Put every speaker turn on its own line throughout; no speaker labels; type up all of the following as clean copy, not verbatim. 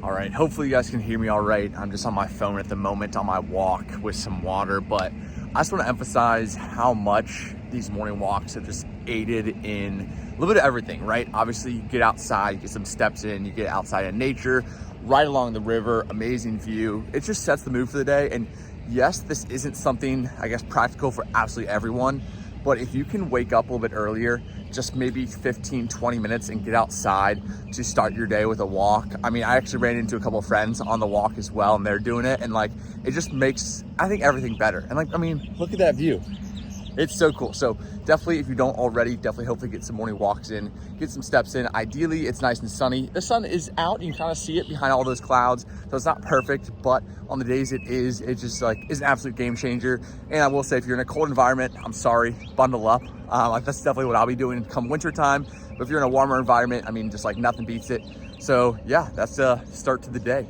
All right, hopefully you guys can hear me all right. I'm just on my phone at the moment on my walk with some water, but I just want to emphasize how much these morning walks have just aided in a little bit of everything, right? Obviously, you get outside, you get some steps in, you get outside in nature, right along the river, amazing view. It just sets the mood for the day. And yes, this isn't something, I guess, practical for absolutely everyone, but if you can wake up a little bit earlier, just maybe 15, 20 minutes and get outside to start your day with a walk. I mean, I actually ran into a couple of friends on the walk as well, and they're doing it. And like, it just makes, I think, everything better. And like, I mean, look at that view. It's so cool. So definitely, if you don't already, definitely hopefully get some morning walks in, get some steps in. Ideally, it's nice and sunny. The sun is out, and you kind of see it behind all those clouds. So it's not perfect, but on the days it just like is an absolute game changer. And I will say, if you're in a cold environment, I'm sorry, bundle up. That's definitely what I'll be doing come winter time. But if you're in a warmer environment, I mean, just like nothing beats it. So yeah, that's a start to the day.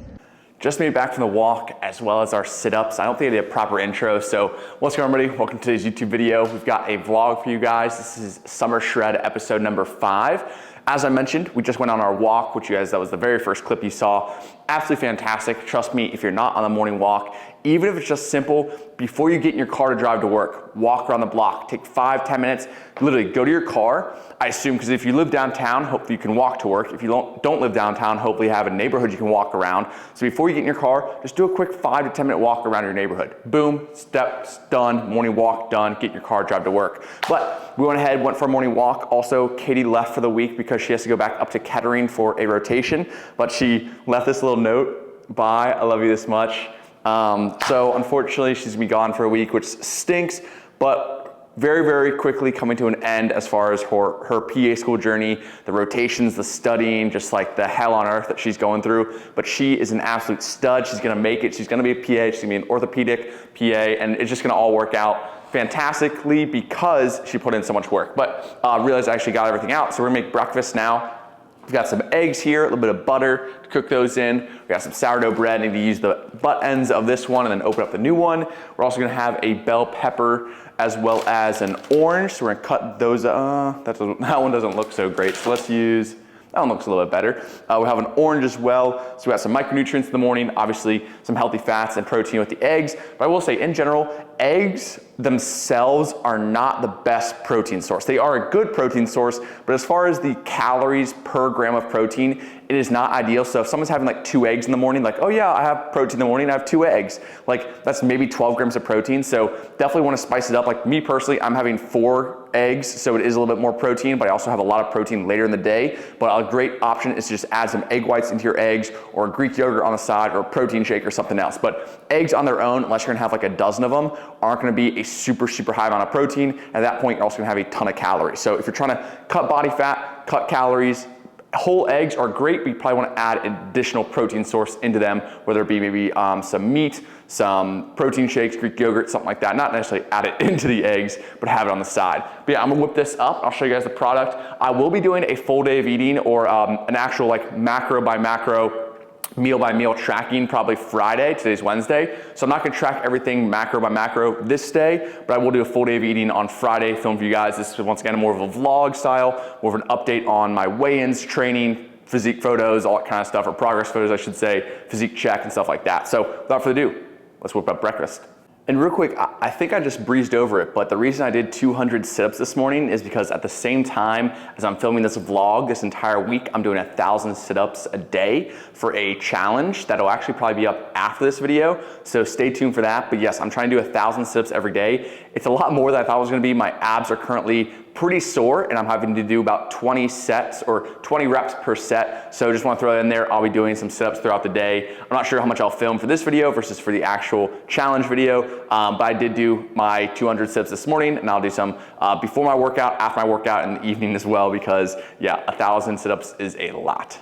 Just made it back from the walk as well as our sit-ups. I don't think I did a proper intro, so what's going on, everybody? Welcome to today's YouTube video. We've got a vlog for you guys. This is Summer Shred episode number 5. As I mentioned, we just went on our walk, which you guys, that was the very first clip you saw. Absolutely fantastic. Trust me, if you're not on a morning walk, even if it's just simple, before you get in your car to drive to work, walk around the block, take 5-10 minutes, literally go to your car. I assume, because if you live downtown, hopefully you can walk to work. If you don't live downtown, hopefully you have a neighborhood you can walk around. So before you get in your car, just do a quick 5 to 10 minute walk around your neighborhood. Boom, steps done, morning walk done, get in your car, drive to work. But we went ahead, went for a morning walk. Also, Katie left for the week because she has to go back up to Kettering for a rotation, but she left this little note: bye, I love you this much. So unfortunately, she's gonna be gone for a week, which stinks, but very, very quickly coming to an end as far as her PA school journey, the rotations, the studying, just like the hell on earth that she's going through. But she is an absolute stud. She's gonna make it. She's gonna be a PA. She's gonna be an orthopedic PA, and it's just gonna all work out fantastically because she put in so much work. But realized I actually got everything out, so we're gonna make breakfast now. We've got some eggs here, a little bit of butter to cook those in. We got some sourdough bread. I need to use the butt ends of this one and then open up the new one. We're also gonna have a bell pepper as well as an orange. So we're gonna cut those, that one doesn't look so great. So let's use, that one looks a little bit better. We have an orange as well. So we got some micronutrients in the morning, obviously some healthy fats and protein with the eggs. But I will say, in general, eggs themselves are not the best protein source. They are a good protein source, but as far as the calories per gram of protein, it is not ideal. So if someone's having like 2 eggs in the morning, like, oh yeah, I have protein in the morning, I have 2 eggs. Like, that's maybe 12 grams of protein. So definitely want to spice it up. Like me personally, I'm having 4 eggs, so it is a little bit more protein, but I also have a lot of protein later in the day. But a great option is to just add some egg whites into your eggs, or Greek yogurt on the side, or a protein shake or something else. But eggs on their own, unless you're gonna have like a dozen of them, aren't gonna be a super high amount of protein. At that point, you're also gonna have a ton of calories. So if you're trying to cut body fat, cut calories, whole eggs are great, but you probably want to add additional protein source into them, whether it be maybe some meat, some protein shakes, Greek yogurt, something like that. Not necessarily add it into the eggs, but have it on the side. But yeah, I'm gonna whip this up. I'll show you guys the product. I will be doing a full day of eating, or an actual like macro by macro, meal by meal tracking, probably Friday. Today's Wednesday. So I'm not gonna track everything macro by macro this day, but I will do a full day of eating on Friday, film for you guys. This is once again more of a vlog style, more of an update on my weigh-ins, training, physique photos, all that kind of stuff, or progress photos, I should say, physique check and stuff like that. So without further ado, let's whip up breakfast. And real quick, I think I just breezed over it, but the reason I did 200 sit-ups this morning is because at the same time as I'm filming this vlog, this entire week, I'm doing 1,000 sit-ups a day for a challenge that'll actually probably be up after this video. So stay tuned for that. But yes, I'm trying to do 1,000 sit-ups every day. It's a lot more than I thought it was gonna be. My abs are currently pretty sore, and I'm having to do about 20 sets or 20 reps per set. So just want to throw that in there. I'll be doing some sit-ups throughout the day. I'm not sure how much I'll film for this video versus for the actual challenge video, but I did do my 200 sit-ups this morning, and I'll do some before my workout, after my workout, in the evening as well, because yeah, 1,000 sit-ups is a lot.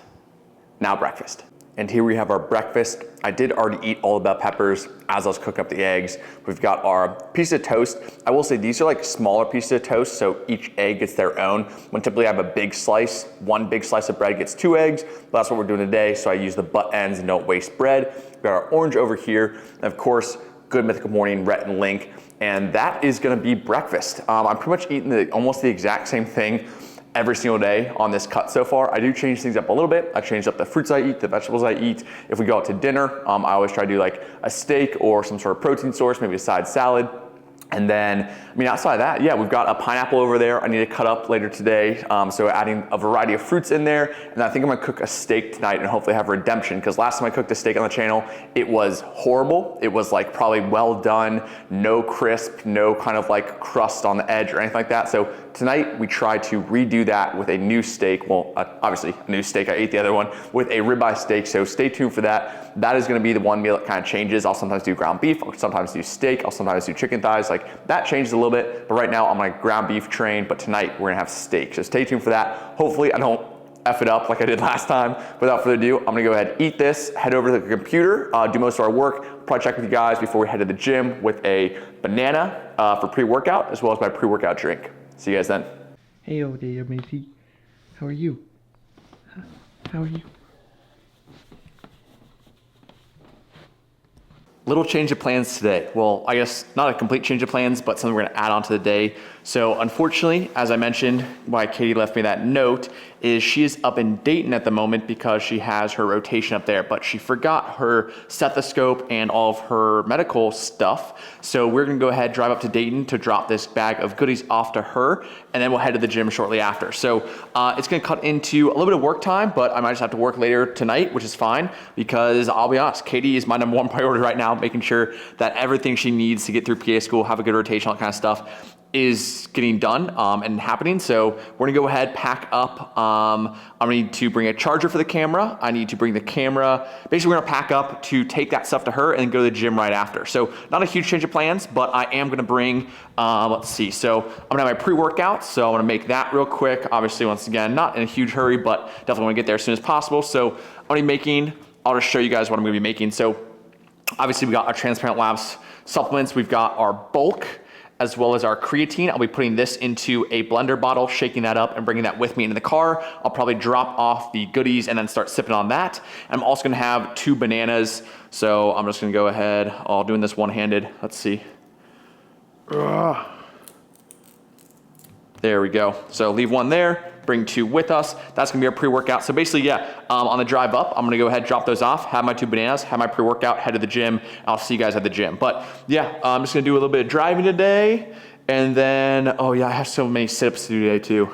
Now breakfast. And here we have our breakfast. I did already eat all the bell peppers as I was cooking up the eggs. We've got our piece of toast. I will say these are like smaller pieces of toast, so each egg gets their own. When typically I have a big slice, one big slice of bread gets 2 eggs, but that's what we're doing today, so I use the butt ends and don't waste bread. We've got our orange over here, and of course, Good Mythical Morning, Rhett and Link, and that is gonna be breakfast. I'm pretty much eating almost the exact same thing every single day on this cut so far. I do change things up a little bit. I changed up the fruits I eat, the vegetables I eat. If we go out to dinner, I always try to do like a steak or some sort of protein source, maybe a side salad. And then, I mean, outside of that, yeah, we've got a pineapple over there I need to cut up later today. So adding a variety of fruits in there. And I think I'm gonna cook a steak tonight and hopefully have redemption, because last time I cooked a steak on the channel, it was horrible. It was like probably well done, no crisp, no kind of like crust on the edge or anything like that. So tonight we try to redo that with a new steak. Well, obviously a new steak, I ate the other one, with a ribeye steak. So stay tuned for that. That is gonna be the one meal that kind of changes. I'll sometimes do ground beef, I'll sometimes do steak, I'll sometimes do chicken thighs. Like that changes a little bit, but right now I'm on my ground beef train, but tonight we're gonna have steak. So stay tuned for that. Hopefully I don't F it up like I did last time. Without further ado, I'm gonna go ahead, eat this, head over to the computer, do most of our work, probably check with you guys before we head to the gym with a banana for pre-workout, as well as my pre-workout drink. See you guys then.
Hey, oh there, Macy. How are you? Huh? How are you?
Little change of plans today. Well, I guess not a complete change of plans, but something we're gonna add on to the day. So unfortunately, as I mentioned, why Katie left me that note, is she is up in Dayton at the moment because she has her rotation up there, but she forgot her stethoscope and all of her medical stuff. So we're gonna go ahead, drive up to Dayton to drop this bag of goodies off to her, and then we'll head to the gym shortly after. So it's gonna cut into a little bit of work time, but I might just have to work later tonight, which is fine, because I'll be honest, Katie is my #1 priority right now, making sure that everything she needs to get through PA school, have a good rotation, all that kind of stuff, is getting done and happening. So we're gonna go ahead, pack up. I'm gonna need to bring a charger for the camera. I need to bring the camera. Basically, we're gonna pack up to take that stuff to her and then go to the gym right after. So not a huge change of plans, but I am gonna bring, let's see. So I'm gonna have my pre-workout. So I'm gonna make that real quick. Obviously, once again, not in a huge hurry, but definitely wanna get there as soon as possible. So I'm gonna be making, I'll just show you guys what I'm gonna be making. So obviously we got our Transparent Labs supplements. We've got our bulk, as well as our creatine. I'll be putting this into a blender bottle, shaking that up and bringing that with me into the car. I'll probably drop off the goodies and then start sipping on that. And I'm also gonna have 2 bananas. So I'm just gonna go ahead, I'll doing this one-handed. Let's see. There we go. So leave 1 there, bring 2 with us. That's gonna be our pre-workout. So basically, yeah, on the drive up, I'm gonna go ahead, drop those off, have my 2 bananas, have my pre-workout, head to the gym. I'll see you guys at the gym. But yeah, I'm just gonna do a little bit of driving today. And then, oh yeah, I have so many sit-ups to do today too.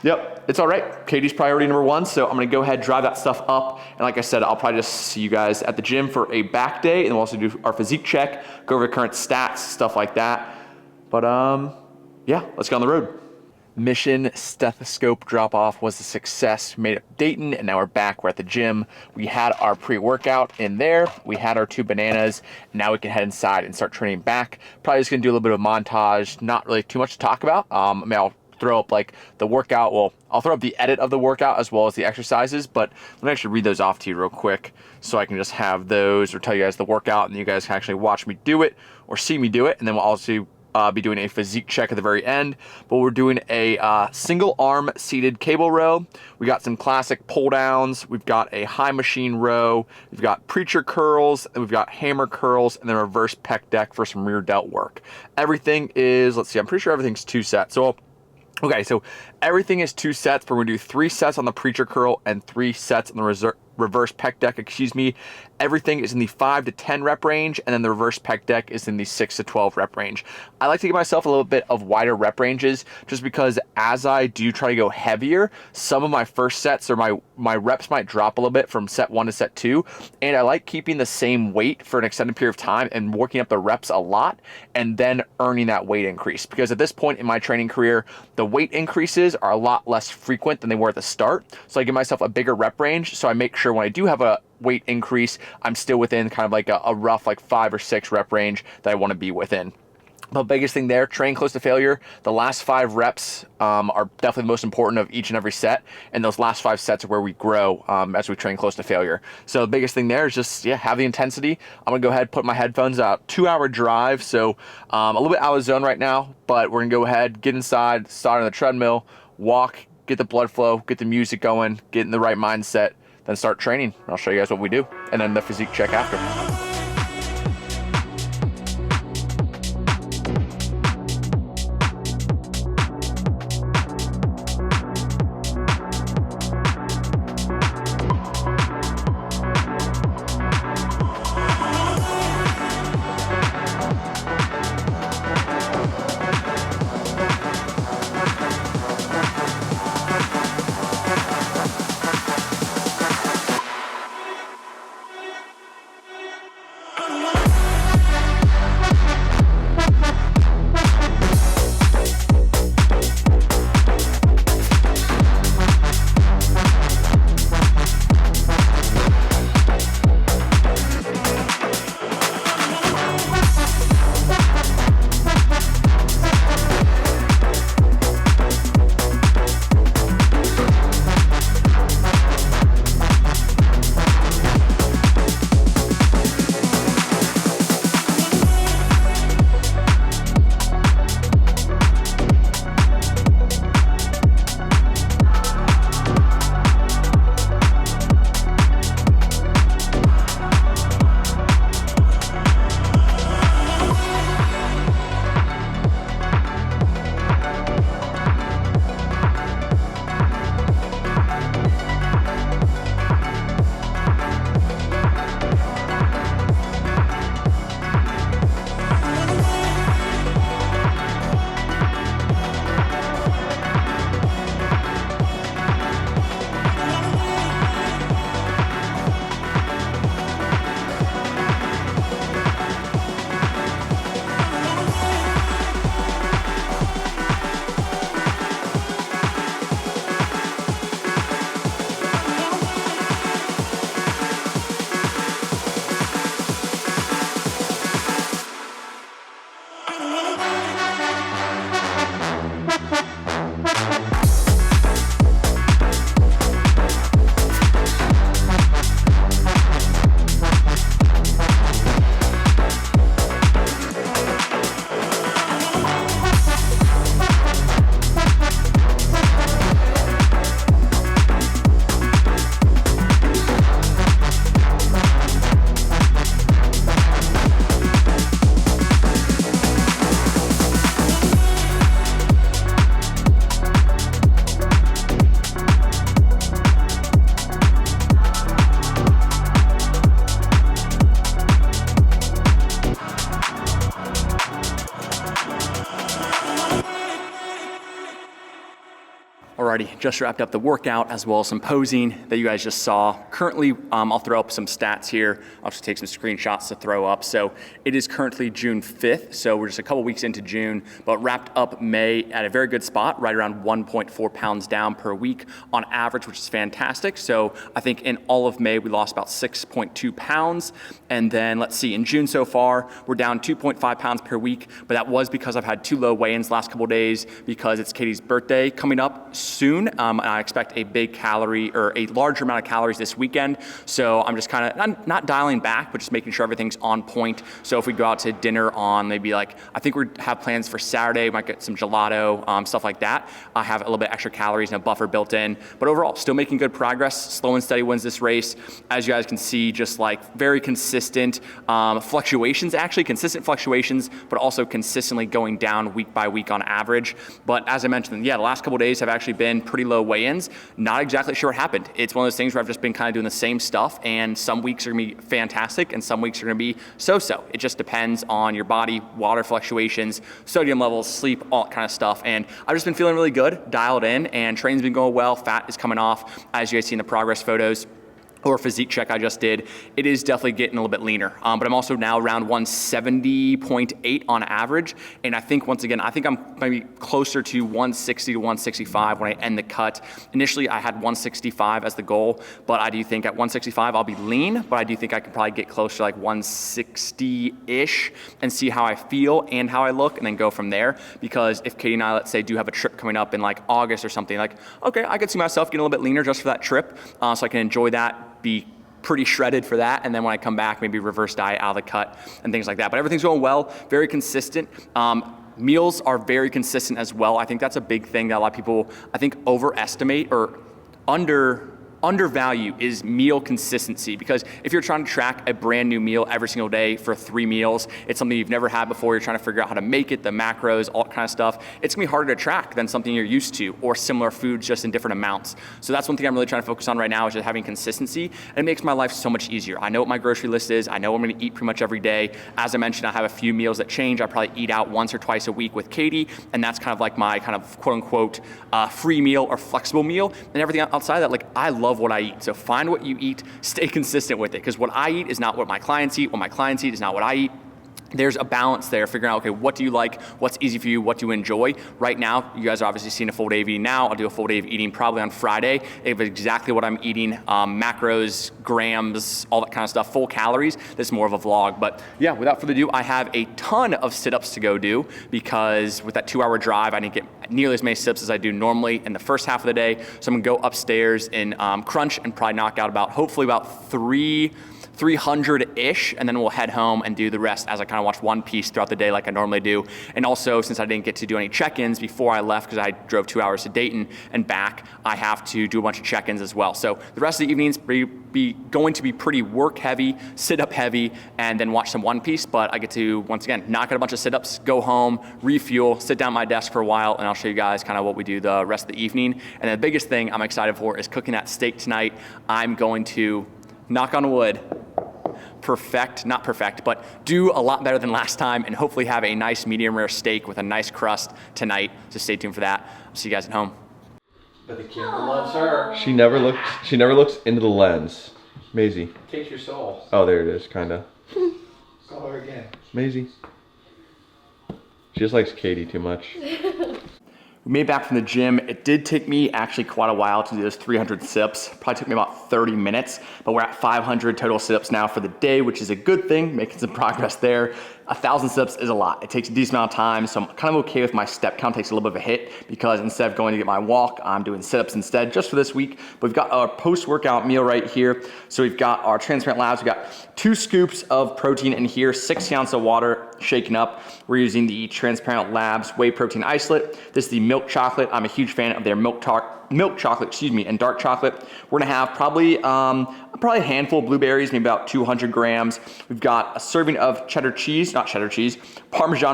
Yep, it's all right. Katie's priority #1, so I'm gonna go ahead, drive that stuff up. And like I said, I'll probably just see you guys at the gym for a back day, and we'll also do our physique check, go over current stats, stuff like that. But yeah, let's get on the road. Mission stethoscope drop-off was a success. Made it Dayton, and now we're back. We're at the gym. We had our pre-workout in there. We had our 2 bananas. Now we can head inside and start training back. Probably just gonna do a little bit of montage. Not really too much to talk about. I mean, I'll throw up like the workout. Well, I'll throw up the edit of the workout as well as the exercises, but let me actually read those off to you real quick so I can just have those, or tell you guys the workout, and you guys can actually watch me do it or see me do it. And then we'll also be doing a physique check at the very end, but we're doing a single arm seated cable row. We got some classic pull downs. We've got a high machine row. We've got preacher curls, and we've got hammer curls, and then reverse pec deck for some rear delt work. Everything is, let's see, I'm pretty sure everything's 2 sets. So, okay, so everything is 2 sets, but we're gonna do 3 sets on the preacher curl and 3 sets on the reverse pec deck, excuse me. Everything is in the 5 to 10 rep range, and then the reverse pec deck is in the 6 to 12 rep range. I like to give myself a little bit of wider rep ranges, just because as I do try to go heavier, some of my first sets or my reps might drop a little bit from set 1 to set 2, and I like keeping the same weight for an extended period of time and working up the reps a lot, and then earning that weight increase. Because at this point in my training career, the weight increases are a lot less frequent than they were at the start. So I give myself a bigger rep range, so I make sure when I do have a weight increase, I'm still within kind of like a rough like 5 or 6 rep range that I want to be within. The biggest thing there, train close to failure. The last 5 reps are definitely the most important of each and every set, and those last 5 sets are where we grow as we train close to failure. So the biggest thing there is just, yeah, have the intensity. I'm gonna go ahead, put my headphones out, 2-hour drive, so a little bit out of zone right now, but we're gonna go ahead, get inside, start on the treadmill, walk, get the blood flow, get the music going, get in the right mindset, then start training. I'll show you guys what we do, and then the physique check after.
Alrighty, just wrapped up the workout as well as some posing that you guys just saw. Currently, I'll throw up some stats here. I'll just take some screenshots to throw up. So it is currently June 5th, so we're just a couple weeks into June, but wrapped up May at a very good spot, right around 1.4 pounds down per week on average, which is fantastic. So I think in all of May, we lost about 6.2 pounds. And then let's see, in June so far, we're down 2.5 pounds per week, but that was because I've had 2 low weigh-ins the last couple days because it's Katie's birthday coming up soon. And I expect a larger amount of calories this weekend. So I'm just kind of not dialing back, but just making sure everything's on point. So if we go out to dinner on maybe I think we have plans for Saturday, might get some gelato, stuff like that. I have a little bit extra calories and a buffer built in, but overall still making good progress. Slow and steady wins this race. As you guys can see, just very consistent fluctuations, consistent fluctuations, but also consistently going down week by week on average. But as I mentioned, the last couple of days have actually been pretty low weigh-ins. Not exactly sure what happened. It's one of those things where I've just been kind of doing the same stuff, and some weeks are gonna be fantastic and some weeks are gonna be so-so. It just depends on your body, water fluctuations, sodium levels, sleep, all that kind of stuff. And I've just been feeling really good, dialed in, and training's been going well. Fat is coming off, as you guys see in the progress photos or physique check I just did. It is definitely getting a little bit leaner. But I'm also now around 170.8 on average. And I think, once again, I'm maybe closer to 160 to 165 when I end the cut. Initially, I had 165 as the goal, but I do think at 165, I'll be lean, but I do think I could probably get closer to 160-ish and see how I feel and how I look, and then go from there. Because if Katie and I, let's say, do have a trip coming up in August or something, okay, I could see myself getting a little bit leaner just for that trip, so I can enjoy that, be pretty shredded for that, and then when I come back, maybe reverse diet out of the cut and things like that. But everything's going well, very consistent. Meals are very consistent as well. I think that's a big thing that a lot of people, I think, overestimate or undervalue is meal consistency. Because if you're trying to track a brand new meal every single day for 3 meals, it's something you've never had before, you're trying to figure out how to make it, the macros, all that kind of stuff, it's gonna be harder to track than something you're used to, or similar foods just in different amounts. So that's one thing I'm really trying to focus on right now, is just having consistency, and it makes my life so much easier. I know what my grocery list is, I know what I'm gonna eat pretty much every day. As I mentioned, I have a few meals that change. I probably eat out once or twice a week with Katie, and that's kind of like my kind of quote unquote free meal or flexible meal. And everything outside of that, I love what I eat. So find what you eat, stay consistent with it, because what I eat is not what my clients eat. What my clients eat is not what I eat. There's a balance there, figuring out, okay, what do you like, what's easy for you, what do you enjoy? Right now, you guys are obviously seeing a full day of eating now. I'll do a full day of eating probably on Friday. They have exactly what I'm eating, macros, grams, all that kind of stuff, full calories. This is more of a vlog, but yeah, without further ado, I have a ton of sit-ups to go do, because with that 2-hour drive, I didn't get nearly as many sit-ups as I do normally in the first half of the day. So I'm gonna go upstairs and crunch and probably knock out hopefully about 300-ish, and then we'll head home and do the rest as I kind of watch One Piece throughout the day like I normally do. And also, since I didn't get to do any check-ins before I left, because I drove 2 hours to Dayton and back, I have to do a bunch of check-ins as well. So the rest of the evening's going to be pretty work heavy, sit-up heavy, and then watch some One Piece. But I get to, once again, knock out a bunch of sit-ups, go home, refuel, sit down at my desk for a while, and I'll show you guys kind of what we do the rest of the evening. And the biggest thing I'm excited for is cooking that steak tonight. I'm going to, knock on wood, not perfect, but do a lot better than last time, and hopefully have a nice medium rare steak with a nice crust tonight. So stay tuned for that. I'll see you guys at home.
But the camera loves her.
She never looks into the lens. Maisie.
Takes your soul.
Oh, there it is, kinda.
Call her again.
Maisie. She just likes Katie too much.
We made back from the gym. It did take me actually quite a while to do those 300 sit-ups. Probably took me about 30 minutes, but we're at 500 total sit-ups now for the day, which is a good thing, making some progress there. 1,000 sit-ups is a lot. It takes a decent amount of time, so I'm kind of okay with my step count takes a little bit of a hit, because instead of going to get my walk, I'm doing sit-ups instead just for this week. But we've got our post-workout meal right here. So we've got our transparent labs. We've got 2 scoops of protein in here, 60 ounces of water shaken up. We're using the Transparent Labs whey protein isolate. This is the milk chocolate. I'm a huge fan of their milk chocolate, and dark chocolate. We're gonna have probably a handful of blueberries, maybe about 200 grams. We've got a serving of Parmesan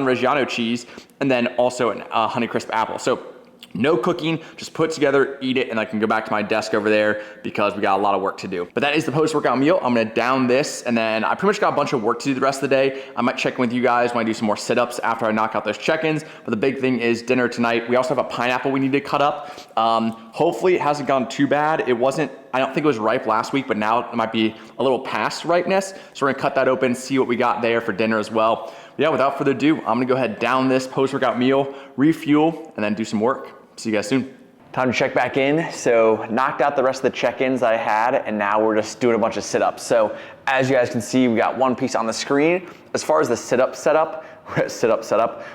Reggiano cheese, and then also a Honeycrisp apple. So no cooking, just put together, eat it, and I can go back to my desk over there because we got a lot of work to do. But that is the post-workout meal. I'm gonna down this, and then I pretty much got a bunch of work to do the rest of the day. I might check in with you guys when I do some more sit-ups after I knock out those check-ins. But the big thing is dinner tonight. We also have a pineapple we need to cut up.
Hopefully it hasn't gone too bad. It wasn't, I don't think it was ripe last week, but now it might be a little past ripeness. So we're gonna cut that open, see what we got there for dinner as well. Yeah, without further ado, I'm gonna go ahead, down this post-workout meal, refuel, and then do some work. See you guys soon. Time to check back in. So knocked out the rest of the check-ins that I had, and now we're just doing a bunch of sit-ups. So as you guys can see, we got one piece on the screen. As far as the sit-up setup,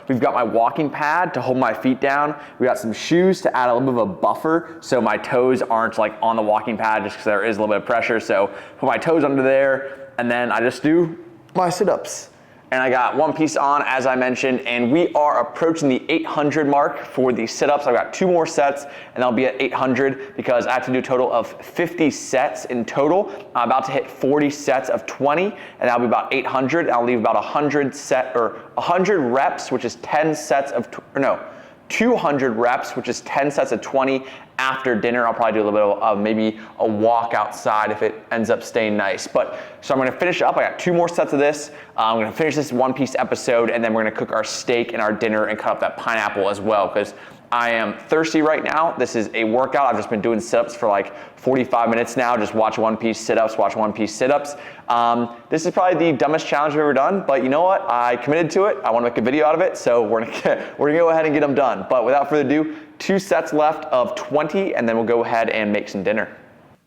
we've got my walking pad to hold my feet down. We got some shoes to add a little bit of a buffer so my toes aren't like on the walking pad just because there is a little bit of pressure. So put my toes under there, and then I just do my sit-ups. And I got one piece on, as I mentioned, and we are approaching the 800 mark for the sit-ups. I've got 2 more sets, and I'll be at 800 because I have to do a total of 50 sets in total. I'm about to hit 40 sets of 20, and that'll be about 800. I'll leave about 100 reps, which is 10 sets of, 200 reps, which is 10 sets of 20 after dinner. I'll probably do a little bit of maybe a walk outside if it ends up staying nice. But so I'm gonna finish up. I got 2 more sets of this. I'm gonna finish this one-piece episode, and then we're gonna cook our steak and our dinner and cut up that pineapple as well, because I am thirsty right now. This is a workout. I've just been doing sit-ups for like 45 minutes now. Just watch one-piece sit-ups, watch one-piece sit-ups. This is probably the dumbest challenge I've ever done, but you know what? I committed to it. I want to make a video out of it, so we're gonna go ahead and get them done. But without further ado, 2 sets left of 20, and then we'll go ahead and make some dinner.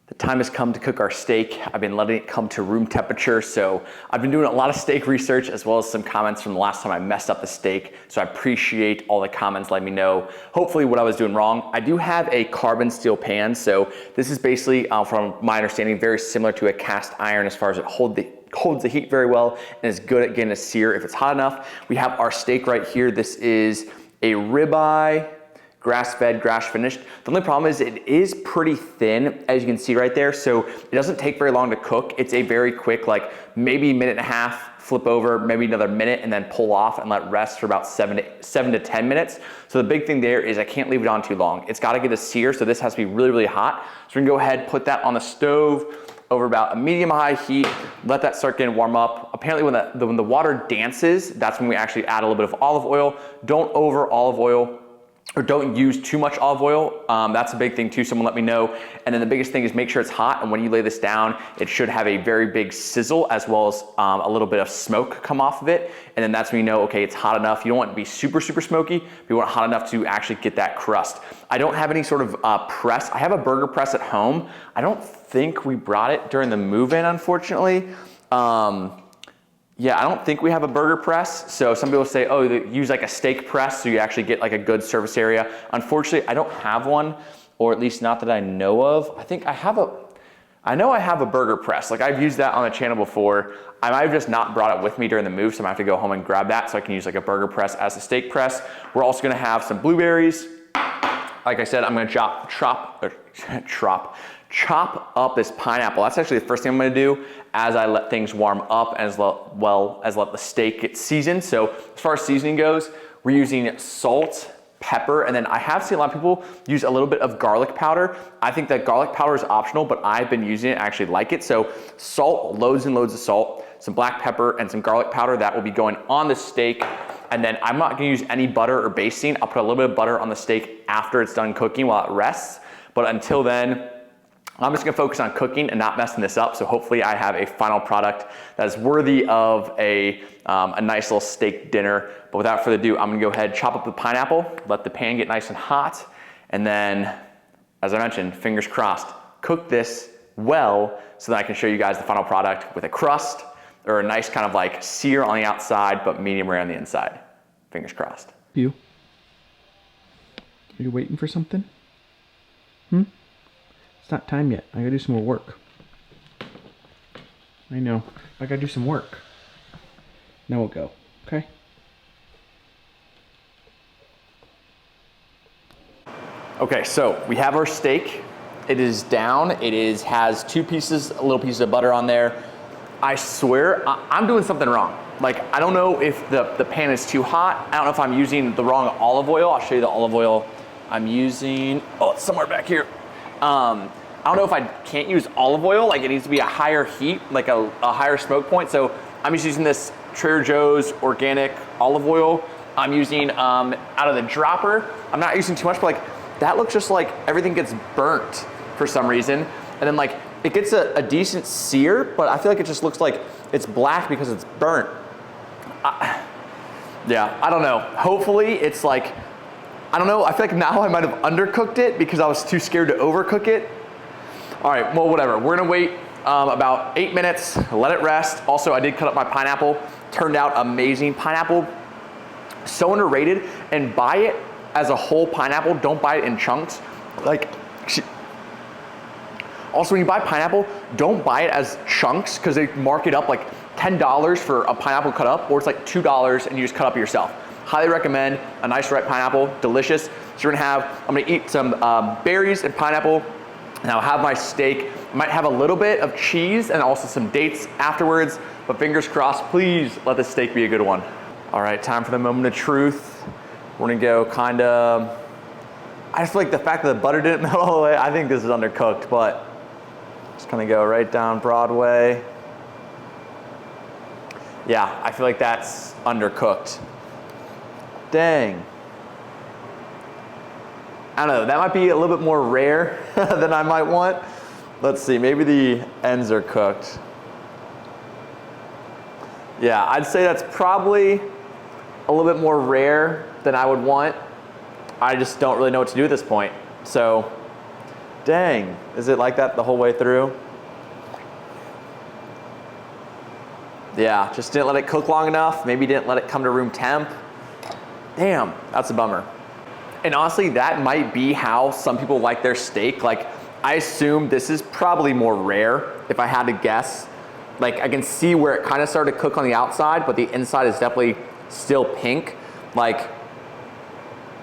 The time has come to cook our steak. I've been letting it come to room temperature, so I've been doing a lot of steak research as well as some comments from the last time I messed up the steak, so I appreciate all the comments letting me know hopefully what I was doing wrong. I do have a carbon steel pan, so this is basically, from my understanding, very similar to a cast iron as far as it holds the heat very well and is good at getting a sear if it's hot enough. We have our steak right here. This is a ribeye, grass-fed, grass-finished. The only problem is it is pretty thin, as you can see right there, so it doesn't take very long to cook. It's a very quick, like maybe 1.5 minutes, flip over, maybe another minute, and then pull off and let rest for about 7 to 10 minutes. So the big thing there is I can't leave it on too long. It's gotta get a sear, so this has to be really, really hot. So we're gonna go ahead, put that on the stove over about a medium-high heat, let that start getting warm up. Apparently when the water dances, that's when we actually add a little bit of olive oil. Don't over olive oil, or don't use too much olive oil. That's a big thing too, someone let me know. And then the biggest thing is make sure it's hot, and when you lay this down, it should have a very big sizzle as well as a little bit of smoke come off of it. And then that's when you know, okay, it's hot enough. You don't want it to be super, super smoky, but you want it hot enough to actually get that crust. I don't have any sort of press. I have a burger press at home. I don't think we brought it during the move-in, unfortunately. Yeah, I don't think we have a burger press. So some people say, oh, they use like a steak press so you actually get like a good surface area. Unfortunately, I don't have one, or at least not that I know of. I know I have a burger press. Like I've used that on the channel before. I might have just not brought it with me during the move, so I'm gonna have to go home and grab that so I can use like a burger press as a steak press. We're also gonna have some blueberries. Like I said, I'm gonna chop up this pineapple. That's actually the first thing I'm gonna do as I let things warm up, as well as let the steak get seasoned. So as far as seasoning goes, we're using salt, pepper, and then I have seen a lot of people use a little bit of garlic powder. I think that garlic powder is optional, but I've been using it, I actually like it. So salt, loads and loads of salt, some black pepper, and some garlic powder that will be going on the steak. And then I'm not gonna use any butter or basting. I'll put a little bit of butter on the steak after it's done cooking while it rests. But until then, I'm just gonna focus on cooking and not messing this up. So hopefully I have a final product that is worthy of a nice little steak dinner. But without further ado, I'm gonna go ahead, chop up the pineapple, let the pan get nice and hot. And then, as I mentioned, fingers crossed, cook this well so that I can show you guys the final product with a crust or a nice kind of like sear on the outside, but medium rare on the inside. Fingers crossed.
You? Are you waiting for something? It's not time yet. I gotta do some more work. I know. I gotta do some work. Now we'll go. Okay?
Okay, so we have our steak. It is down. It has 2 pieces, little pieces of butter on there. I swear, I'm doing something wrong. Like, I don't know if the pan is too hot. I don't know if I'm using the wrong olive oil. I'll show you the olive oil I'm using. Oh, it's somewhere back here. I don't know if I can't use olive oil. Like, it needs to be a higher heat, like a higher smoke point. So I'm just using this Trader Joe's organic olive oil. I'm using out of the dropper. I'm not using too much, but like, that looks just like everything gets burnt for some reason. And then like, it gets a decent sear, but I feel like it just looks like it's black because it's burnt. Yeah, I don't know. Hopefully it's like, I don't know. I feel like now I might have undercooked it because I was too scared to overcook it. All right, well, whatever. We're gonna wait about 8 minutes, let it rest. Also, I did cut up my pineapple. Turned out amazing. Pineapple, so underrated. And buy it as a whole pineapple. Don't buy it in chunks. Like, also when you buy pineapple, don't buy it as chunks because they mark it up like $10 for a pineapple cut up, or it's like $2 and you just cut up yourself. Highly recommend a nice ripe pineapple, delicious. So I'm gonna eat some berries and pineapple, and I'll have my steak. I might have a little bit of cheese and also some dates afterwards, but fingers crossed, please let the steak be a good one. All right, time for the moment of truth. We're gonna go kinda, I just feel like the fact that the butter didn't melt all the way, I think this is undercooked, but just gonna go right down Broadway. Yeah, I feel like that's undercooked. Dang. I don't know, that might be a little bit more rare than I might want. Let's see, maybe the ends are cooked. Yeah, I'd say that's probably a little bit more rare than I would want. I just don't really know what to do at this point. So, dang, is it like that the whole way through? Yeah, just didn't let it cook long enough. Maybe didn't let it come to room temp. Damn, that's a bummer. And honestly, that might be how some people like their steak. Like, I assume this is probably more rare if I had to guess. Like, I can see where it kind of started to cook on the outside, but the inside is definitely still pink. Like,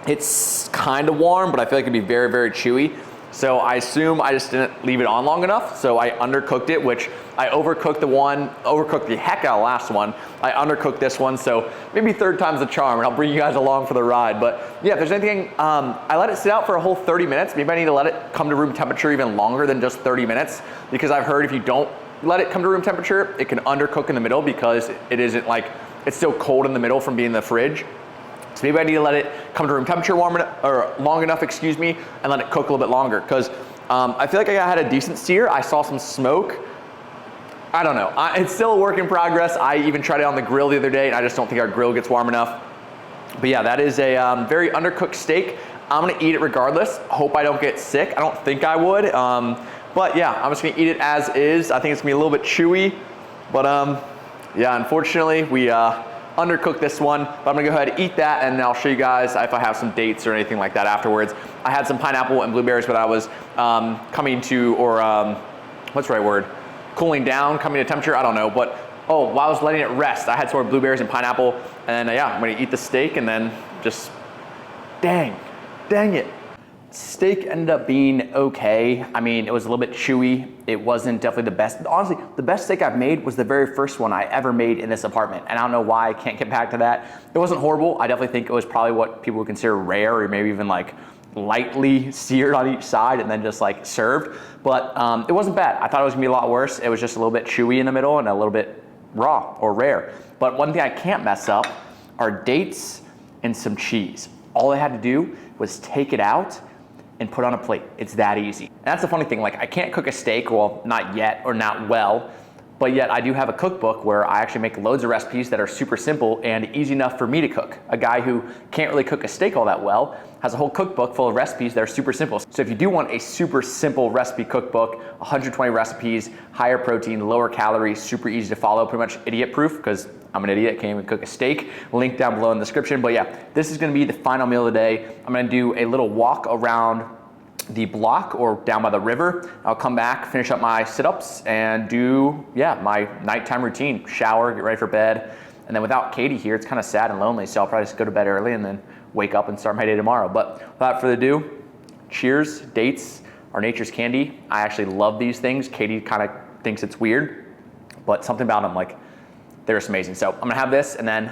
it's kind of warm, but I feel like it'd be very, very chewy. So I assume I just didn't leave it on long enough. So I undercooked it, which I overcooked the heck out of the last one. I undercooked this one, so maybe third time's the charm, and I'll bring you guys along for the ride. But yeah, if there's anything, I let it sit out for a whole 30 minutes. Maybe I need to let it come to room temperature even longer than just 30 minutes, because I've heard if you don't let it come to room temperature, it can undercook in the middle because it isn't like, it's still cold in the middle from being in the fridge. So maybe I need to let it come to room temperature long enough, and let it cook a little bit longer. Because I feel like I had a decent sear. I saw some smoke. I don't know. It's still a work in progress. I even tried it on the grill the other day, and I just don't think our grill gets warm enough. But yeah, that is a very undercooked steak. I'm gonna eat it regardless. Hope I don't get sick. I don't think I would. But yeah, I'm just gonna eat it as is. I think it's gonna be a little bit chewy. But yeah, unfortunately, we undercooked this one, but I'm gonna go ahead and eat that, and I'll show you guys if I have some dates or anything like that afterwards. I had some pineapple and blueberries, but I was coming to, or what's the right word? Cooling down, coming to temperature, I don't know. But while I was letting it rest, I had some more blueberries and pineapple, and yeah, I'm gonna eat the steak and then just, dang it. Steak ended up being okay. I mean, it was a little bit chewy. It wasn't definitely the best. Honestly, the best steak I've made was the very first one I ever made in this apartment. And I don't know why I can't get back to that. It wasn't horrible. I definitely think it was probably what people would consider rare, or maybe even like lightly seared on each side and then just like served. But it wasn't bad. I thought it was gonna be a lot worse. It was just a little bit chewy in the middle and a little bit raw or rare. But one thing I can't mess up are dates and some cheese. All I had to do was take it out and put on a plate. It's that easy. And that's the funny thing, like I can't cook a steak, well, not yet, or not well, but yet I do have a cookbook where I actually make loads of recipes that are super simple and easy enough for me to cook. A guy who can't really cook a steak all that well has a whole cookbook full of recipes that are super simple. So if you do want a super simple recipe cookbook, 120 recipes, higher protein, lower calories, super easy to follow, pretty much idiot proof, because I'm an idiot, can't even cook a steak. Link down below in the description. But yeah, this is gonna be the final meal of the day. I'm gonna do a little walk around the block or down by the river. I'll come back, finish up my sit-ups, and do, yeah, my nighttime routine. Shower, get ready for bed. And then without Katie here, it's kind of sad and lonely, so I'll probably just go to bed early and then wake up and start my day tomorrow. But without further ado, cheers. Dates are nature's candy. I actually love these things. Katie kind of thinks it's weird, but something about them, like, they're just amazing. So I'm gonna have this and then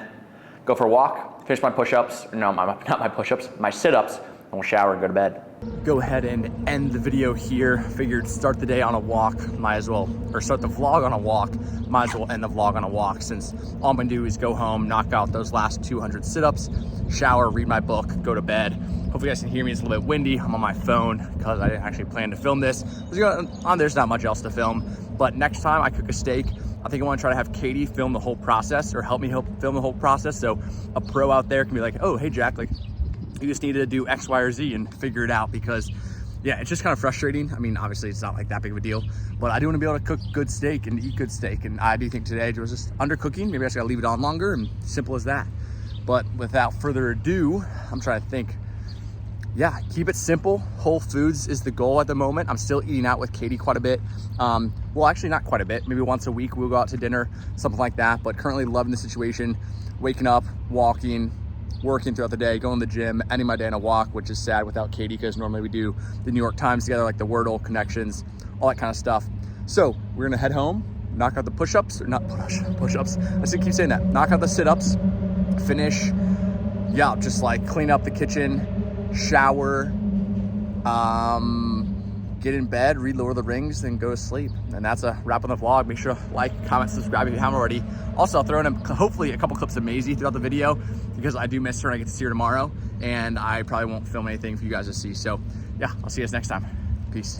go for a walk, finish my push-ups, no, not my push-ups, my sit-ups, and we'll shower and go to bed. go ahead and end the video here. Figured start the day on a walk, might as well, or start the vlog on a walk, might as well end the vlog on a walk, since all I'm gonna do is go home, knock out those last 200 sit-ups, shower, read my book, go to bed. Hopefully you guys can hear me. It's a little bit windy. I'm on my phone because I didn't actually plan to film this. There's not much else to film, but next time I cook a steak, I think I want to try to have Katie film the whole process, or help me film the whole process, so a pro out there can be like, oh, hey Jack, like, you just need to do X, Y, or Z and figure it out, because yeah, it's just kind of frustrating. I mean, obviously it's not like that big of a deal, but I do want to be able to cook good steak and eat good steak, and I do think today was just undercooking. Maybe I just gotta leave it on longer, and simple as that. But without further ado, I'm trying to think. Yeah, keep it simple. Whole foods is the goal at the moment. I'm still eating out with Katie quite a bit. Well, actually not quite a bit. Maybe once a week we'll go out to dinner, something like that. But currently loving the situation. Waking up, walking, working throughout the day, going to the gym, ending my day on a walk, which is sad without Katie, because normally we do the New York Times together, like the Wordle connections, all that kind of stuff. So we're gonna head home, knock out the push-ups, or not push-ups, I just keep saying that. Knock out the sit-ups, finish, yeah, just like clean up the kitchen, shower, get in bed, read Lord of the Rings, then go to sleep. And that's a wrap on the vlog. Make sure to like, comment, subscribe if you haven't already. Also, I'll throw in hopefully a couple clips of Maisie throughout the video, because I do miss her and I get to see her tomorrow, and I probably won't film anything for you guys to see. So yeah, I'll see you guys next time. Peace.